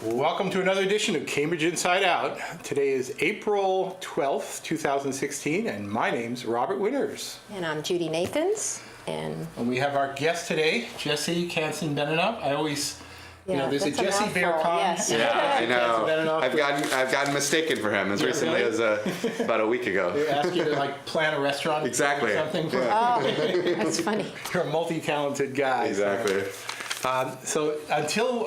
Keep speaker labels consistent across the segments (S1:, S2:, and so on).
S1: Welcome to another edition of Cambridge Inside Out. Today is April 12th, 2016, and my name's Robert Winters.
S2: And I'm Judy Nathans. And
S1: we have our guest today, Jesse Kanson-Benanav. I always, there's a Jesse Bear Con.
S2: Yes.
S3: Yeah, I know. I've gotten mistaken for him as recently as about a week ago.
S1: They ask you to plan a restaurant
S3: Exactly.
S1: or something.
S2: Oh, that's funny.
S1: You're a multi-talented guy.
S3: Exactly.
S1: So until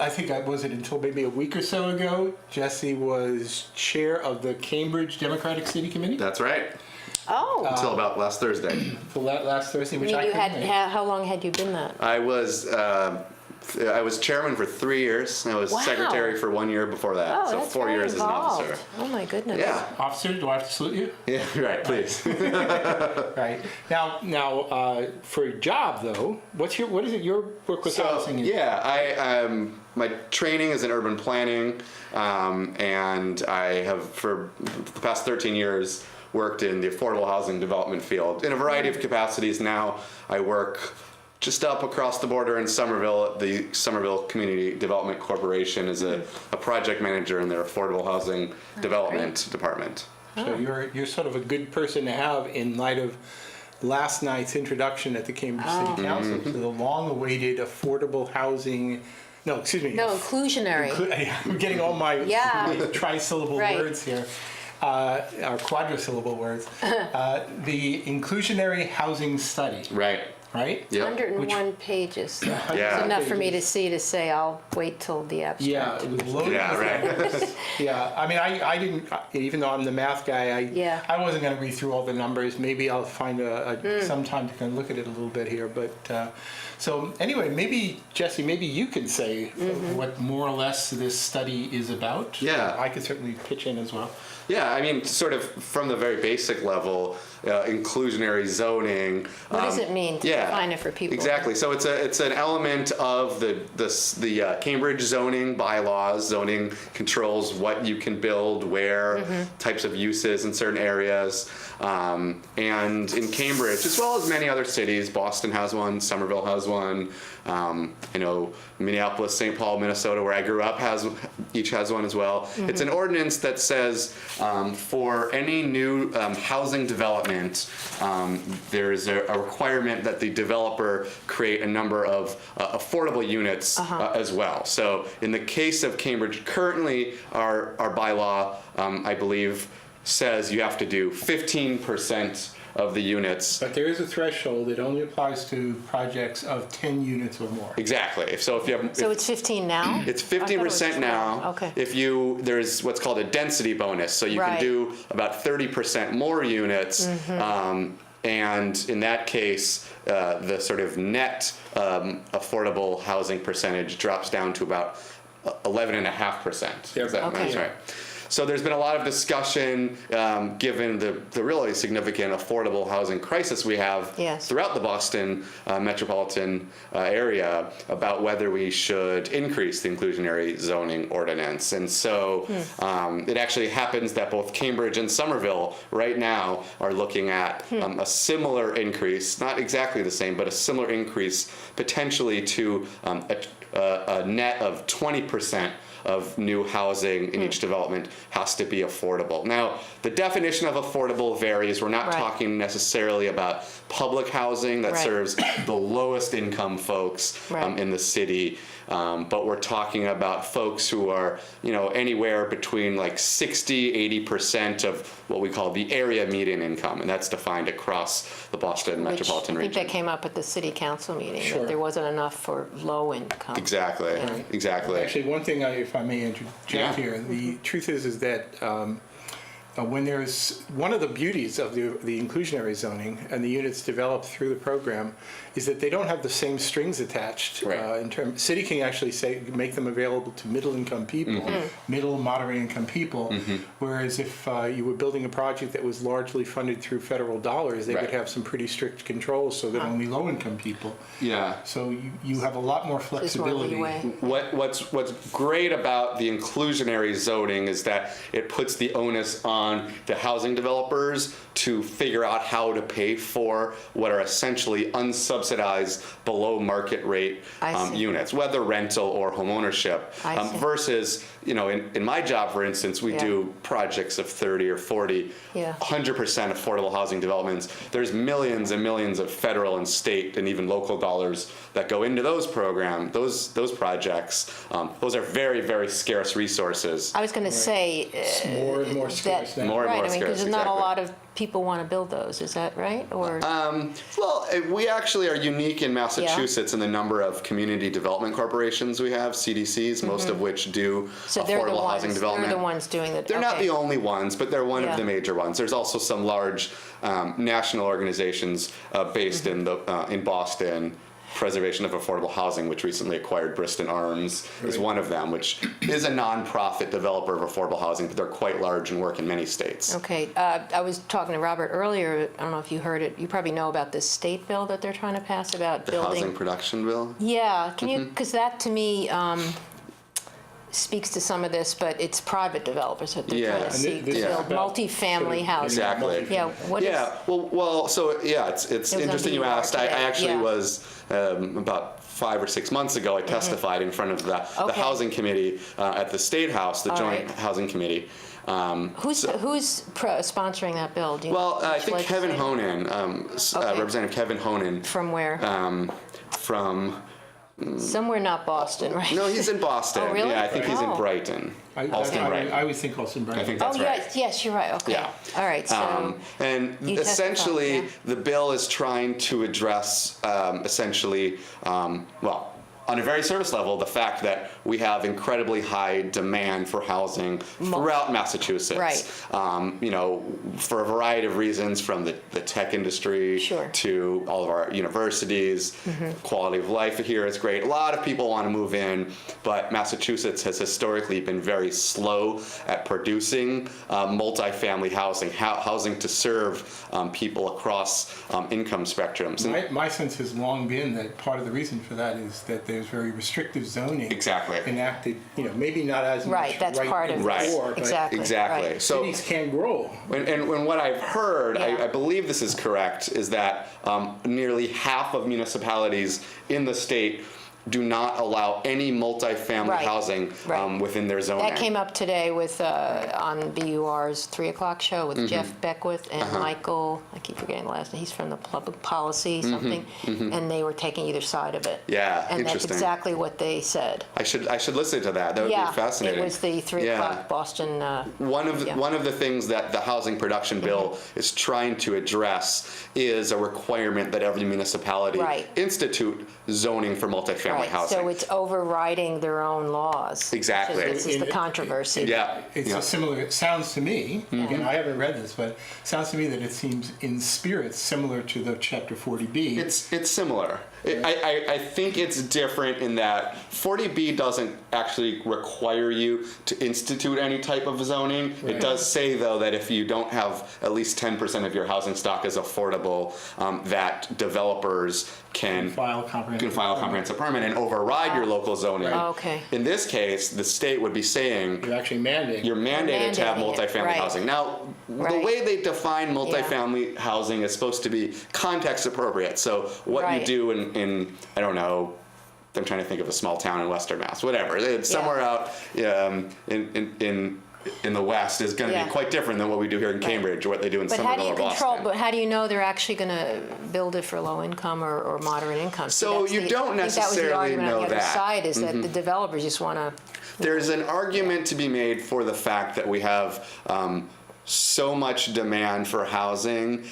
S1: maybe a week or so ago, Jesse was chair of the Cambridge Democratic City Committee.
S3: That's right.
S2: Oh.
S3: Until about last Thursday.
S1: Last Thursday, which I couldn't make.
S2: How long had you been that?
S3: I was chairman for 3 years. I was secretary for 1 year before that.
S2: Oh,
S3: so
S2: that's
S3: 4 years
S2: involved.
S3: as an officer.
S2: Oh my goodness.
S3: Yeah.
S1: Officer, do I have to salute you?
S3: Yeah, right, please.
S1: Right. Now, for a job though, what is it your work with housing?
S3: My training is in urban planning, and I have for the past 13 years worked in the affordable housing development field in a variety of capacities. Now I work just up across the border in Somerville at the Somerville Community Development Corporation as a project manager in their affordable housing development department.
S1: So you're sort of a good person to have in light of last night's introduction at the Cambridge City Council to the long-awaited affordable housing. No, excuse me.
S2: No, inclusionary.
S1: I'm getting all my tri-syllable words here. Or quadrisyllable words. The inclusionary housing study.
S3: Right.
S1: Right?
S3: Yep.
S2: 101 pages.
S3: Yeah.
S2: It's enough for me to say I'll wait till the abstract.
S1: Yeah, it was loaded.
S3: Yeah, right.
S1: Yeah, I mean, I didn't, even though I'm the math guy, I wasn't going to read through all the numbers. Maybe I'll find some time to kind of look at it a little bit here. But so anyway, maybe, Jesse, maybe you can say what more or less this study is about.
S3: Yeah.
S1: I could certainly pitch in as well.
S3: Yeah, I mean, sort of from the very basic level, inclusionary zoning.
S2: What does it mean to define it for people?
S3: Exactly. So it's an element of the Cambridge zoning bylaws. Zoning controls what you can build, where, types of uses in certain areas. And in Cambridge, as well as many other cities, Boston has one, Somerville has one. Minneapolis, St. Paul, Minnesota, where I grew up, each has one as well. It's an ordinance that says for any new housing development, there is a requirement that the developer create a number of affordable units as well. So in the case of Cambridge, currently our bylaw, I believe, says you have to do 15% of the units.
S1: But there is a threshold. It only applies to projects of 10 units or more.
S3: Exactly. So
S2: it's 15 now?
S3: It's 15% now.
S2: Okay.
S3: There's what's called a density bonus. So you can do about 30% more units. And in that case, the sort of net affordable housing percentage drops down to about 11.5%. That's right. So there's been a lot of discussion, given the really significant affordable housing crisis we have throughout the Boston metropolitan area, about whether we should increase the inclusionary zoning ordinance. And so it actually happens that both Cambridge and Somerville right now are looking at a similar increase, not exactly the same, but a similar increase potentially to a net of 20% of new housing in each development has to be affordable. Now, the definition of affordable varies. We're not talking necessarily about public housing that serves the lowest income folks in the city, but we're talking about folks who are, anywhere between like 60, 80% of what we call the area median income, and that's defined across the Boston metropolitan region.
S2: I think that came up at the city council meeting, that there wasn't enough for low income.
S3: Exactly, exactly.
S1: Actually, one thing, if I may interject here, the truth is that when there's one of the beauties of the inclusionary zoning and the units developed through the program is that they don't have the same strings attached. City can actually make them available to middle income people, middle moderate income people, whereas if you were building a project that was largely funded through federal dollars, they would have some pretty strict controls so that only low income people. So you have a lot more flexibility.
S3: What's great about the inclusionary zoning is that it puts the onus on on the housing developers to figure out how to pay for what are essentially unsubsidized below market rate units, whether rental or homeownership, versus, in my job, for instance, we do projects of 30 or 40, 100% affordable housing developments. There's millions and millions of federal and state and even local dollars that go into those programs, those projects. Those are very, very scarce resources.
S2: I was going to say
S1: It's more and more scarce now.
S3: More and more scarce,
S2: because there's not a
S3: exactly.
S2: lot of people want to build those. Is that right? Or
S3: Well, we actually are unique in Massachusetts in the number of community development corporations we have, CDCs, most of which do
S2: so they're the
S3: affordable
S2: ones,
S3: housing development.
S2: They're the ones doing the.
S3: They're not the only ones, but they're one of the major ones. There's also some large national organizations based in Boston. Preservation of Affordable Housing, which recently acquired Briston Arms, is one of them, which is a nonprofit developer of affordable housing, but they're quite large and work in many states.
S2: Okay. I was talking to Robert earlier. I don't know if you heard it. You probably know about this state bill that they're trying to pass about
S3: The
S2: building.
S3: housing production bill?
S2: Yeah. Can you, because that to me speaks to some of this, but it's private developers that they're trying to seek to build multifamily housing.
S3: Exactly.
S2: Yeah. What is,
S3: It's interesting you asked. I actually was about 5 or 6 months ago. I testified in front of the housing committee at the State House, the Joint Housing Committee.
S2: Who's sponsoring that bill? Do you
S3: I think Kevin Honan, Representative Kevin Honan.
S2: From where?
S3: From
S2: somewhere not Boston, right?
S3: No, he's in Boston.
S2: Oh, really?
S3: Yeah, I think he's in Brighton.
S1: I would think Alston Brighton.
S3: I think that's right.
S2: Yes, you're right. Okay.
S3: Yeah.
S2: All right. So
S3: and essentially, the bill is trying to address on a very surface level, the fact that we have incredibly high demand for housing throughout Massachusetts.
S2: Right.
S3: For a variety of reasons, from the tech industry to all of our universities. Quality of life here is great. A lot of people want to move in, but Massachusetts has historically been very slow at producing multifamily housing to serve people across income spectrums.
S1: My sense has long been that part of the reason for that is that there's very restrictive zoning enacted, maybe not as much
S2: that's part of
S1: before,
S2: exactly.
S3: Exactly. So
S1: cities can grow.
S3: And what I've heard, I believe this is correct, is that nearly half of municipalities in the state do not allow any multifamily housing within their zoning.
S2: That came up today with on BUR's 3 o'clock show with Jeff Beckwith and Michael, I keep forgetting the last name, he's from the public policy something, and they were taking either side of it.
S3: Yeah,
S2: and
S3: interesting.
S2: that's exactly what they said.
S3: I should listen to that. That would be fascinating.
S2: It was the 3 o'clock Boston.
S3: One of the things that the housing production bill is trying to address is a requirement that every municipality institute zoning for multifamily housing.
S2: So it's overriding their own laws.
S3: Exactly.
S2: This is the controversy.
S1: It sounds to me, again, I haven't read this, but it sounds to me that it seems in spirit similar to the Chapter 40B.
S3: It's similar. I think it's different in that 40B doesn't actually require you to institute any type of zoning. Right. It does say, though, that if you don't have at least 10% of your housing stock as affordable, that developers can file a comprehensive permit and override your local zoning.
S2: Okay.
S3: In this case, the state would be saying
S1: you're actually mandating.
S3: You're mandated to have multifamily housing. Now, the way they define multifamily housing is supposed to be context appropriate. So what you do in I don't know, I'm trying to think of a small town in Western Mass, whatever. It's somewhere out in the West is going to be quite different than what we do here in Cambridge or what they do in Somerville or Boston.
S2: But how do you know they're actually going to build it for low income or moderate income?
S3: So you don't necessarily know that.
S2: That was the argument on the other side, is that the developers just want to...
S3: There's an argument to be made for the fact that we have so much demand for housing,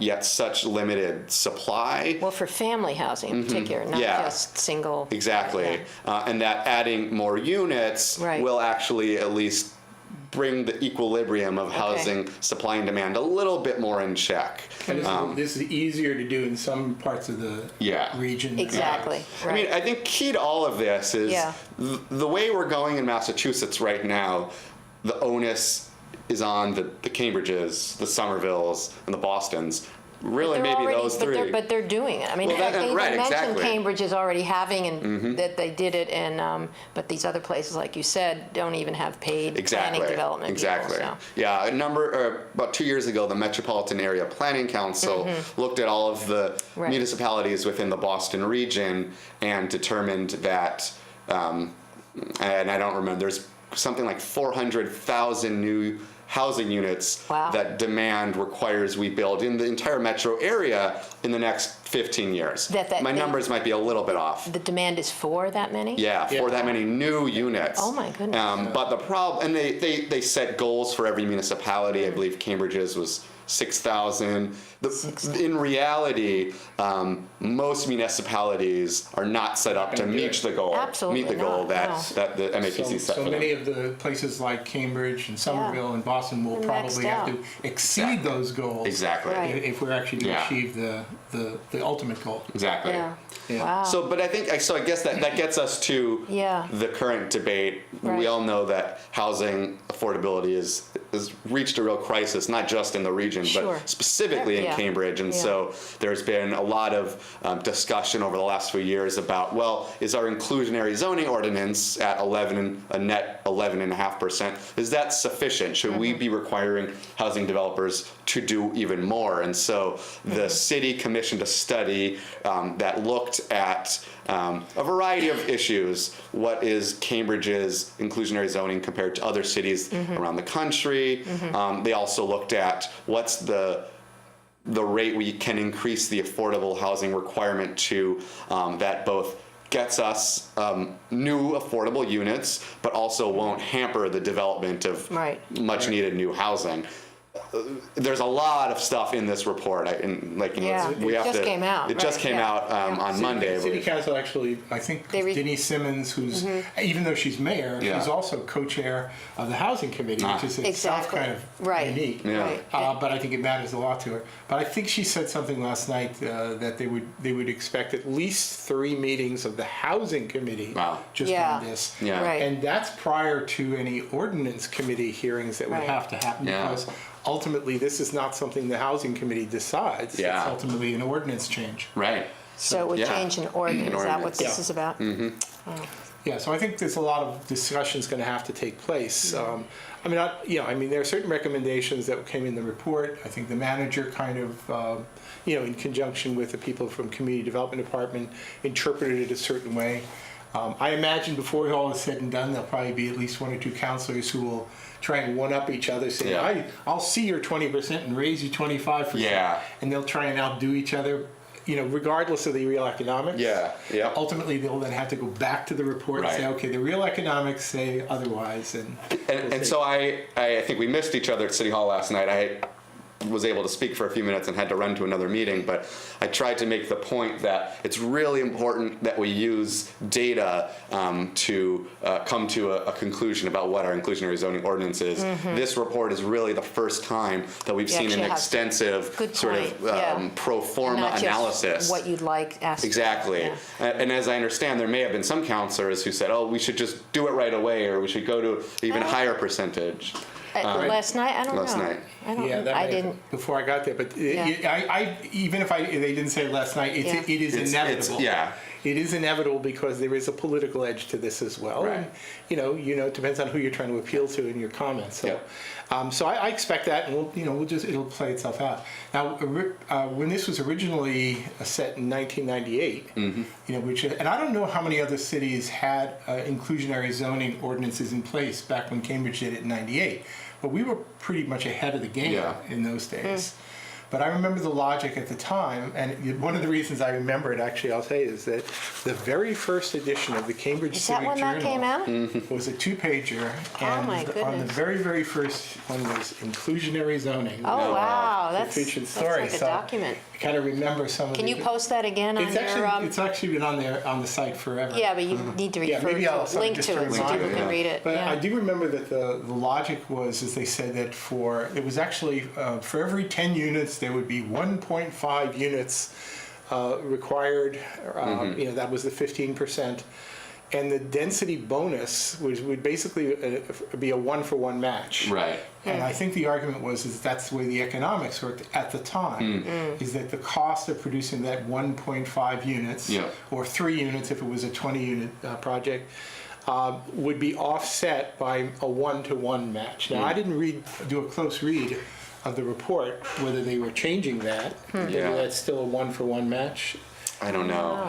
S3: yet such limited supply.
S2: Well, for family housing in particular, not just single.
S3: Exactly. And that adding more units will actually at least bring the equilibrium of housing supply and demand a little bit more in check.
S1: And this is easier to do in some parts of the region.
S2: Exactly.
S3: I mean, I think key to all of this is the way we're going in Massachusetts right now, the onus is on the Cambridges, the Somervilles, and the Bostons really maybe those three.
S2: But they're doing it. I mean,
S3: Well, that-
S2: they even
S3: right,
S2: mentioned
S3: exactly.
S2: Cambridge is already having, and that they did it, and but these other places, like you said, don't even have paid planning development
S3: Exactly.
S2: people. So.
S3: Yeah, about 2 years ago, the Metropolitan Area Planning Council looked at all of the
S2: Right.
S3: municipalities within the Boston region and determined that, and I don't remember, there's something like 400,000 new housing units
S2: Wow.
S3: that demand requires we build in the entire metro area in the next 15 years. My numbers might be a little bit off.
S2: The demand is for that many?
S3: Yeah, for that many new units.
S2: Oh my goodness.
S3: But the problem, and they set goals for every municipality. I believe Cambridge's was 6,000. In reality, most municipalities are not set up to meet the goal.
S2: Absolutely
S3: meet the goal
S2: not,
S3: that the MAPC set
S1: So
S3: for them.
S1: many of the places like Cambridge and Somerville and Boston will
S2: They're
S1: probably
S2: maxed
S1: have
S2: out.
S1: to exceed those goals.
S3: Exactly.
S2: Right.
S1: If we're actually going to
S3: Yeah.
S1: achieve the ultimate goal.
S3: Exactly.
S2: Yeah.
S1: Yeah.
S2: Wow.
S3: So, but I guess that gets us to
S2: Yeah.
S3: the current debate.
S2: Right.
S3: We all know that housing affordability has reached a real crisis, not just in the region,
S2: Sure.
S3: but specifically in
S2: Yeah.
S3: Cambridge. And
S2: Yeah.
S3: so there's been a lot of discussion over the last few years about, well, is our inclusionary zoning ordinance at a net 11.5%, is that sufficient? Should we be requiring housing developers to do even more? And so the city commissioned a study that looked at a variety of issues. What is Cambridge's inclusionary zoning compared to other cities around the country? They also looked at what's the rate we can increase the affordable housing requirement to that both gets us new affordable units, but also won't hamper the development of much needed new housing. There's a lot of stuff in this report.
S2: It just came out.
S3: It just came out on Monday.
S1: City Council actually, I think Denise Simmons, who's, even though she's mayor, she's also co-chair of the Housing Committee, which is itself kind of unique.
S3: Yeah.
S1: But I think it matters a lot to her. But I think she said something last night that they would expect at least 3 meetings of the Housing Committee just on this.
S3: Yeah.
S2: Right.
S1: And that's prior to any ordinance committee hearings that would have to happen because ultimately this is not something the Housing Committee decides.
S3: Yeah.
S1: It's ultimately an ordinance change.
S3: Right.
S2: So it would change an ordinance. Is that what this is about?
S1: Yeah, so I think there's a lot of discussions going to have to take place. There are certain recommendations that came in the report. I think the manager kind of, in conjunction with the people from Community Development Department, interpreted it a certain way. I imagine before all is said and done, there'll probably be at least 1 or 2 counselors who will try and one-up each other, saying, I'll see your 20% and raise you 25%.
S3: Yeah.
S1: And they'll try and outdo each other, regardless of the real economics.
S3: Yeah. Yeah.
S1: Ultimately, they'll then have to go back to the report and say, okay, the real economics say otherwise. And
S3: so I think we missed each other at City Hall last night. I was able to speak for a few minutes and had to run to another meeting, but I tried to make the point that it's really important that we use data to come to a conclusion about what our inclusionary zoning ordinance is. This report is really the first time that we've seen an extensive sort of pro forma analysis.
S2: What you'd like.
S3: Exactly.
S2: Yeah.
S3: And as I understand, there may have been some counselors who said, we should just do it right away, or we should go to even higher percentage.
S2: Last night? I don't know.
S3: Last night.
S2: I didn't.
S1: Before I got there, but even if they didn't say it last night, it is inevitable. It is inevitable because there is a political edge to this as well.
S3: Right.
S1: And, it depends on who you're trying to appeal to in your comments. So, so I expect that, and it'll play itself out. Now, when this was originally set in 1998, and I don't know how many other cities had inclusionary zoning ordinances in place back when Cambridge did it in '98, but we were pretty much ahead of the game in those days. But I remember the logic at the time, and one of the reasons I remember it, actually, I'll say, is that the very first edition of the Cambridge Civic Journal
S2: that came out?
S1: was a 2-pager, and
S2: my
S1: on the
S2: goodness.
S1: very, very first one was inclusionary zoning.
S2: Oh, wow. That's
S1: featured story.
S2: like a document.
S1: I kind of remember some of
S2: Can you post that again on
S1: it's
S2: your...
S1: it's actually been on the site forever.
S2: Yeah, but you need to refer
S1: maybe I'll
S2: to link
S1: just
S2: to it so
S1: remind
S2: people
S1: you.
S2: can read it.
S1: But I do remember that the logic was, as they said, that it was actually for every 10 units there would be 1.5 units required. That was the 15%. And the density bonus would basically be a 1-for-1 match.
S3: Right.
S1: And I think the argument is that's the way the economics worked at the time, is that the cost of producing that 1.5 units, or 3 units if it was a 20-unit project, would be offset by a 1-to-1 match. Now, I didn't do a close read of the report, whether they were changing that, whether that's still a 1-for-1 match.
S3: I don't know.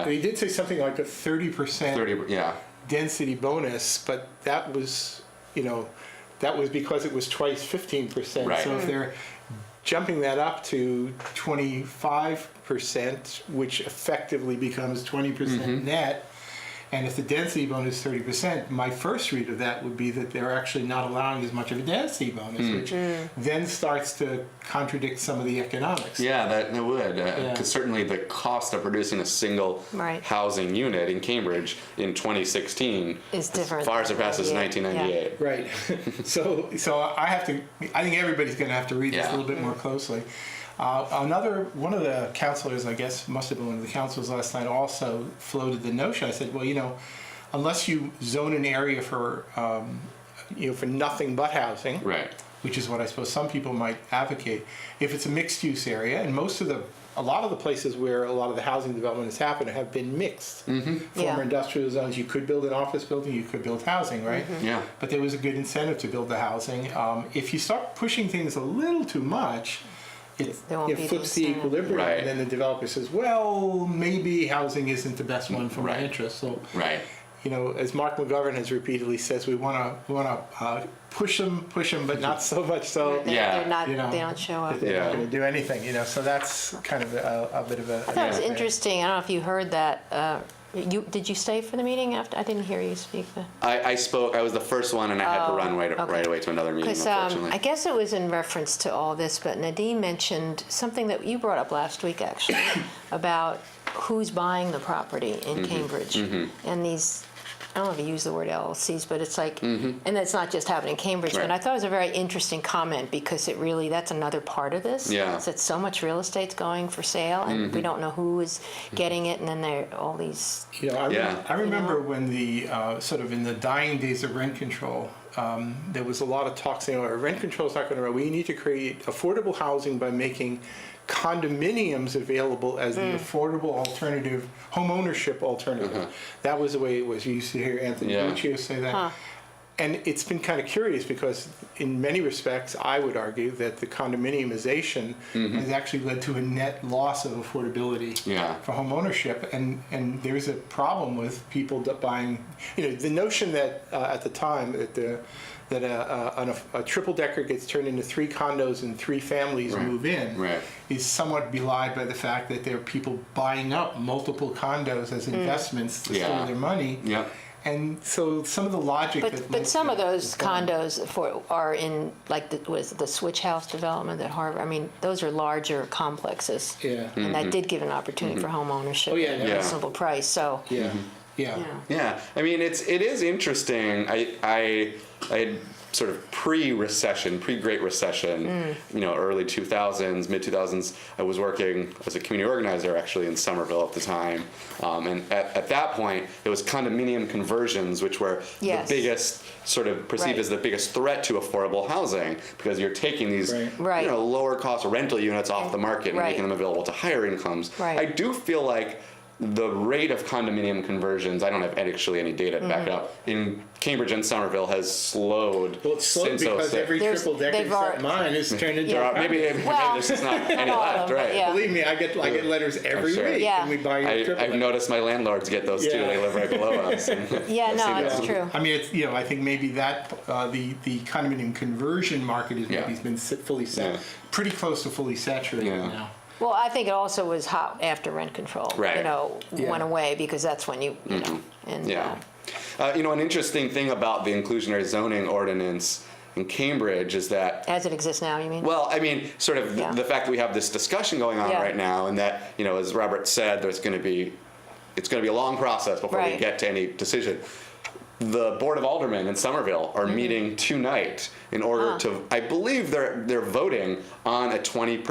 S1: They did say something like a 30% density bonus, but that was, that was because it was twice 15%.
S3: Right.
S1: So if they're jumping that up to 25%, which effectively becomes 20% net, and if the density bonus is 30%, my first read of that would be that they're actually not allowing as much of a density bonus, which then starts to contradict some of the economics.
S3: Yeah, that would. Because certainly the cost of producing a single housing unit in Cambridge in 2016
S2: is different.
S3: Far surpasses 1998.
S1: Right. So I think everybody's going to have to read this a little bit more closely. One of the counselors, I guess, must have been one of the counselors last night, also floated the notion. I said, well, unless you zone an area for, for nothing but housing, which is what I suppose some people might advocate, if it's a mixed-use area, and a lot of the places where a lot of the housing development has happened have been mixed. Former industrial zones, you could build an office building, you could build housing, right?
S3: Yeah.
S1: But there was a good incentive to build the housing. If you start pushing things a little too much, it flips the equilibrium, and then the developer says, well, maybe housing isn't the best one for my interest. So, as Mark McGovern has repeatedly says, we want to push them, but not so much so.
S2: They're not, they don't show up.
S1: They're not going to do anything, So that's kind of a bit of a...
S2: I thought it was interesting. I don't know if you heard that. Did you stay for the meeting after? I didn't hear you speak.
S3: I spoke. I was the first one, and I had to run right away to another meeting, unfortunately.
S2: I guess it was in reference to all this, but Nadine mentioned something that you brought up last week, actually, about who's buying the property in Cambridge. And these, I don't know if you use the word LLCs, but it's like, and it's not just happening in Cambridge, but I thought it was a very interesting comment because that's another part of this. It's that so much real estate's going for sale and we don't know who is getting it, and then there are all these...
S1: I remember when the, sort of in the dying days of rent control, there was a lot of talk saying, rent control is not going to run. We need to create affordable housing by making condominiums available as the affordable alternative, home ownership alternative. That was the way it was. You used to hear Anthony Buccio say that. And it's been kind of curious because in many respects, I would argue that the condominiumization has actually led to a net loss of affordability for home ownership. And there's a problem with people buying, the notion that at the time that a triple-decker gets turned into 3 condos and 3 families move in is somewhat belied by the fact that there are people buying up multiple condos as investments to store their money. And so some of the logic
S2: but some of those condos are in, like, the Switch House development at Harvard. I mean, those are larger complexes. And that did give an opportunity for home ownership at a reasonable price. So
S3: Yeah, I mean, it is interesting. I had sort of pre-Great Recession, early 2000s, mid 2000s. I was working as a community organizer actually in Somerville at the time, and at that point it was condominium conversions, which were the biggest sort of perceived as the biggest threat to affordable housing, because you're taking these lower cost rental units off the market and making them available to higher incomes. I do feel like the rate of condominium conversions, I don't have actually any data to back it up, in Cambridge and Somerville has slowed.
S1: Well, it's slowed because every triple-decker except mine is turned into...
S3: Maybe there's just not any left, right?
S1: Believe me, I get letters every week when we buy your triple-decker.
S3: I've noticed my landlords get those too. They live right below us.
S2: It's true.
S1: I mean, I think maybe that the condominium conversion market is maybe been pretty close to fully saturated now.
S2: Well, I think it also was hot after rent control, went away, because that's when
S3: an interesting thing about the inclusionary zoning ordinance in Cambridge is that...
S2: As it exists now, you mean?
S3: Well, I mean, sort of the fact that we have this discussion going on right now, and that, as Robert said, it's going to be a long process before we get to any decision. the Board of Aldermen in Somerville are meeting tonight in order to, I believe they're voting on a 20%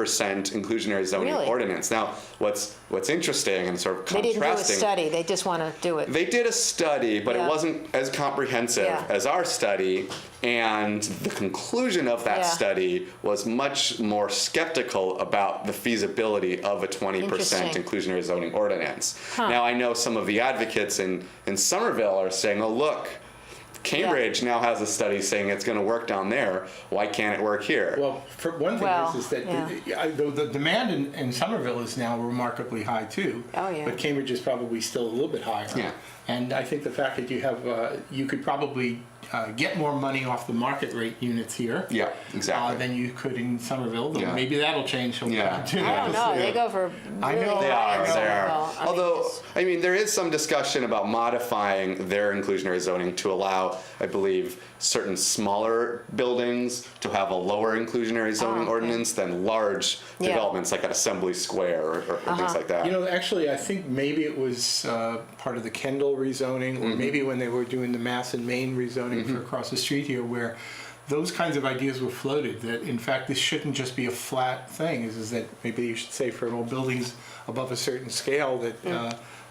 S3: inclusionary zoning
S2: Really?
S3: ordinance. Now, what's interesting and sort of
S2: They
S3: contrasting.
S2: didn't do a study, they just want to do it.
S3: They did a study, but
S2: Yeah.
S3: it wasn't as comprehensive
S2: Yeah.
S3: as our study, and the conclusion of that
S2: Yeah.
S3: study was much more skeptical about the feasibility of a 20%
S2: Interesting.
S3: inclusionary zoning ordinance.
S2: Huh.
S3: Now, I know some of the advocates in Somerville are saying, oh, look, Cambridge now has a study saying it's going to work down there. Why can't it work here?
S1: Well, for one thing
S2: Well,
S1: is that
S2: yeah.
S1: the demand in Somerville is now remarkably high too.
S2: Oh, yeah.
S1: But Cambridge is probably still a little bit higher.
S3: Yeah.
S1: And I think the fact that you have, you could probably get more money off the market rate units here.
S3: Yeah, exactly.
S1: Than you could in Somerville. Though
S3: Yeah.
S1: Maybe that'll change over
S3: Yeah.
S1: time too.
S2: I don't know, they go for
S1: I
S2: really
S1: know.
S3: They
S2: high
S3: are,
S2: in
S3: they are.
S2: Somerville. I mean,
S3: Although,
S2: it's-
S3: I mean, there is some discussion about modifying their inclusionary zoning to allow, I believe, certain smaller buildings to have a lower inclusionary zoning
S2: okay.
S3: ordinance than large
S2: Yeah.
S3: developments like an Assembly Square or things like that.
S1: You know, actually, I think maybe it was part of the Kendall rezoning, or maybe when they were doing the Mass and Main rezoning for across the street here, where those kinds of ideas were floated, that in fact this shouldn't just be a flat thing, is that maybe you should say for all buildings above a certain scale that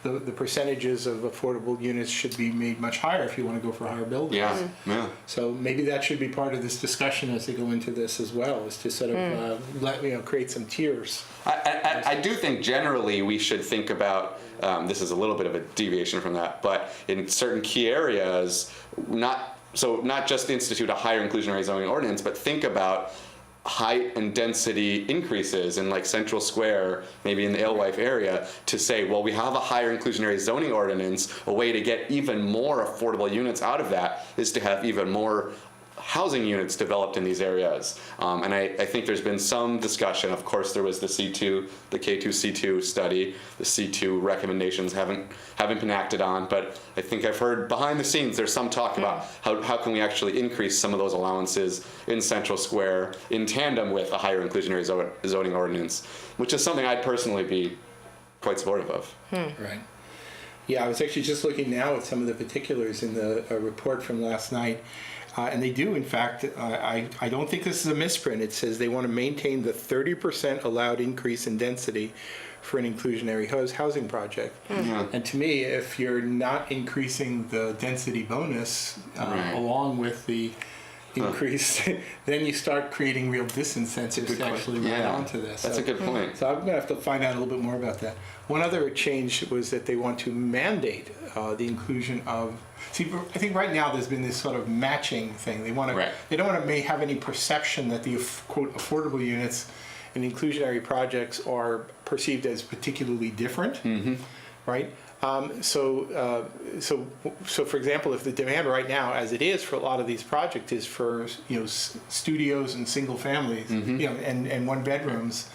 S1: the percentages of affordable units should be made much higher if you want to go for higher buildings.
S3: Yeah, yeah.
S1: So maybe that should be part of this discussion as they go into this as well, is to sort of create some tiers.
S3: I do think generally we should think about, this is a little bit of a deviation from that, but in certain key areas, not just institute a higher inclusionary zoning ordinance, but think about height and density increases in like Central Square, maybe in the Alewife area, to say, well, we have a higher inclusionary zoning ordinance. A way to get even more affordable units out of that is to have even more housing units developed in these areas. And I think there's been some discussion. Of course, there was the K2C2 study. The C2 recommendations haven't been acted on, but I think I've heard behind the scenes there's some talk about how can we actually increase some of those allowances in Central Square in tandem with a higher inclusionary zoning ordinance, which is something I'd personally be quite supportive of.
S1: Right. Yeah, I was actually just looking now at some of the particulars in the report from last night. And they do, in fact, I don't think this is a misprint. It says they want to maintain the 30% allowed increase in density for an inclusionary housing project.
S3: Yeah.
S1: And to me, if you're not increasing the density bonus
S3: Right.
S1: along with the increase, then you start creating real disincentives to actually run onto this.
S3: That's a good point.
S1: So I'm going to have to find out a little bit more about that. One other change was that they want to mandate the inclusion of. See, I think right now there's been this sort of matching thing. They want to.
S3: Right.
S1: They don't want to have any perception that the quote affordable units and inclusionary projects are perceived as particularly different, right? So for example, if the demand right now, as it is for a lot of these projects, is for studios and single families, and one bedrooms,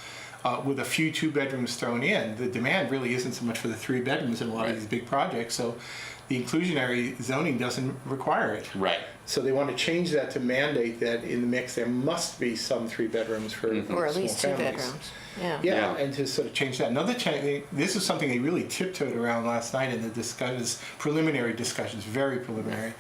S1: with a few 2 bedrooms thrown in, the demand really isn't so much for the 3 bedrooms in a lot of these big projects. So the inclusionary zoning doesn't require it.
S3: Right.
S1: So they want to change that to mandate that in the mix there must be some 3 bedrooms for
S2: or at least 2
S1: small families.
S2: bedrooms. Yeah.
S1: Yeah, and to sort of change that. Another change, this is something they really tiptoed around last night in the discussions, preliminary discussions, very preliminary,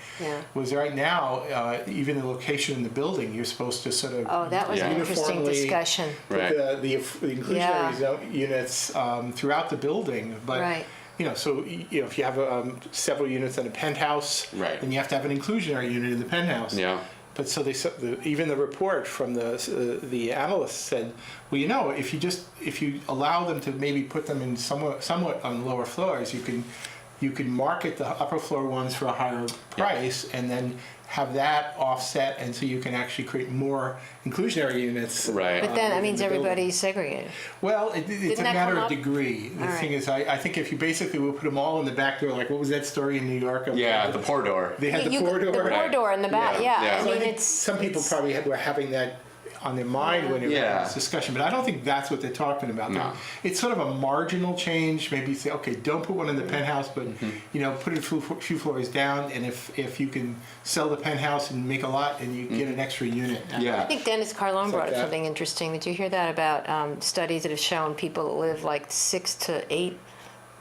S1: was right now, even the location in the building, you're supposed to sort of
S2: Oh, that was an interesting
S1: uniformly
S2: discussion.
S1: put
S3: Right.
S1: the inclusionary units throughout the building. But,
S2: Right.
S1: So if you have several units in a penthouse,
S3: Right.
S1: then you have to have an inclusionary unit in the penthouse.
S3: Yeah.
S1: But so even the report from the analysts said, well, if you allow them to maybe put them in somewhat on lower floors, you can market the upper floor ones for a higher price, and then have that offset, and so you can actually create more inclusionary units.
S3: Right.
S2: But then that
S1: in
S2: means
S1: the building.
S2: everybody's segregated.
S1: Well, it's a
S2: that
S1: matter
S2: come
S1: of
S2: up?
S1: degree. The
S2: All
S1: thing
S2: right.
S1: is, I think if you basically would put them all in the back door, like what was that story in New York?
S3: Yeah, the pour door.
S1: They had the
S2: The
S1: four door.
S2: door door in the back,
S3: Yeah.
S2: yeah.
S3: Yeah.
S2: I
S1: So I
S2: mean,
S1: think
S2: it's
S1: some people
S2: it's-
S1: probably were having that on their mind when they were having
S3: Yeah.
S1: this discussion, but I don't think that's what they're talking about.
S3: No.
S1: It's sort of a marginal change. Maybe say, okay, don't put one in the penthouse, but put it a few floors down, and if you can sell the penthouse and make a lot, and you get an extra unit.
S3: Yeah.
S2: I think Dennis Carlone brought up
S1: that.
S2: something interesting. Did you hear that about studies that have shown people that live like 6 to 8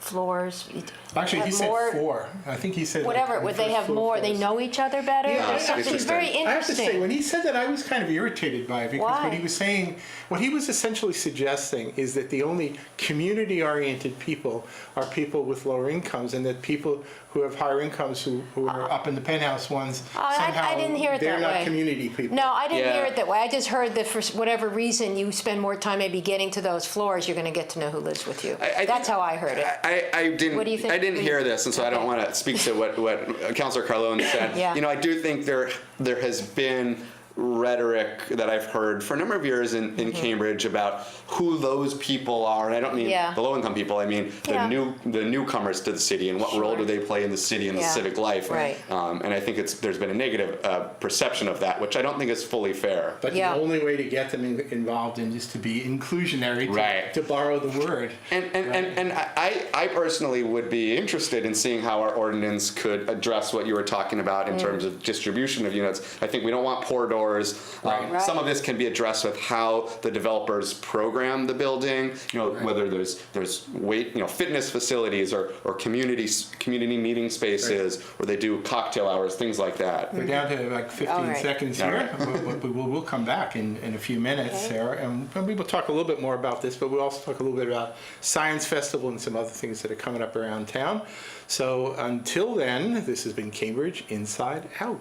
S2: floors?
S1: Actually, he
S2: Have
S1: said
S2: more-
S1: 4. I think he said
S2: Whatever,
S1: like,
S2: would they
S1: first
S2: have
S1: 4
S2: more, they
S1: floors.
S2: know each other better?
S1: Yeah,
S2: There's something
S3: interesting.
S2: very
S1: I have to say,
S2: interesting.
S1: when he said that, I was kind of irritated by it because
S2: Why?
S1: what he was saying, what he was essentially suggesting is that the only community-oriented people are people with lower incomes, and that people who have higher incomes, who are up in the penthouse ones,
S2: I didn't hear it
S1: they're
S2: that
S1: not
S2: way.
S1: community people.
S2: No, I didn't
S3: Yeah.
S2: hear it that way. I just heard that for whatever reason, you spend more time maybe getting to those floors, you're gonna get to know who lives with you. That's how I heard it.
S3: I didn't.
S2: What do you think?
S3: I didn't hear this, and so I don't
S2: Okay.
S3: want to speak to what Councilor Carlone said.
S2: Yeah.
S3: You know, I do think there has been rhetoric that I've heard for a number of years in Cambridge about who those people are, and I don't mean
S2: Yeah.
S3: the low-income people. I mean
S2: Yeah.
S3: the newcomers to the city, and what role do they play in the city and the
S2: Yeah.
S3: civic life.
S2: Right.
S3: And I think there's been a negative perception of that, which I don't think is fully fair.
S1: But
S2: Yeah.
S1: the only way to get them involved in is to be inclusionary,
S3: Right.
S1: to borrow the word.
S3: And I personally would be interested in seeing how our ordinance could address what you were talking about in terms of distribution of units. I think we don't want poor doors.
S2: Right.
S3: Some of this can be addressed with how the developers program the building. You know, whether there's fitness facilities or community meeting spaces where they do cocktail hours, things like that.
S1: We're down to like 15
S2: All right.
S1: seconds
S3: All
S1: here.
S3: right.
S1: We'll come back in a few minutes,
S2: Okay.
S1: Sarah, and we will talk a little bit more about this, but we'll also talk a little bit about Science Festival and some other things that are coming up around town. So until then, this has been Cambridge Inside Out.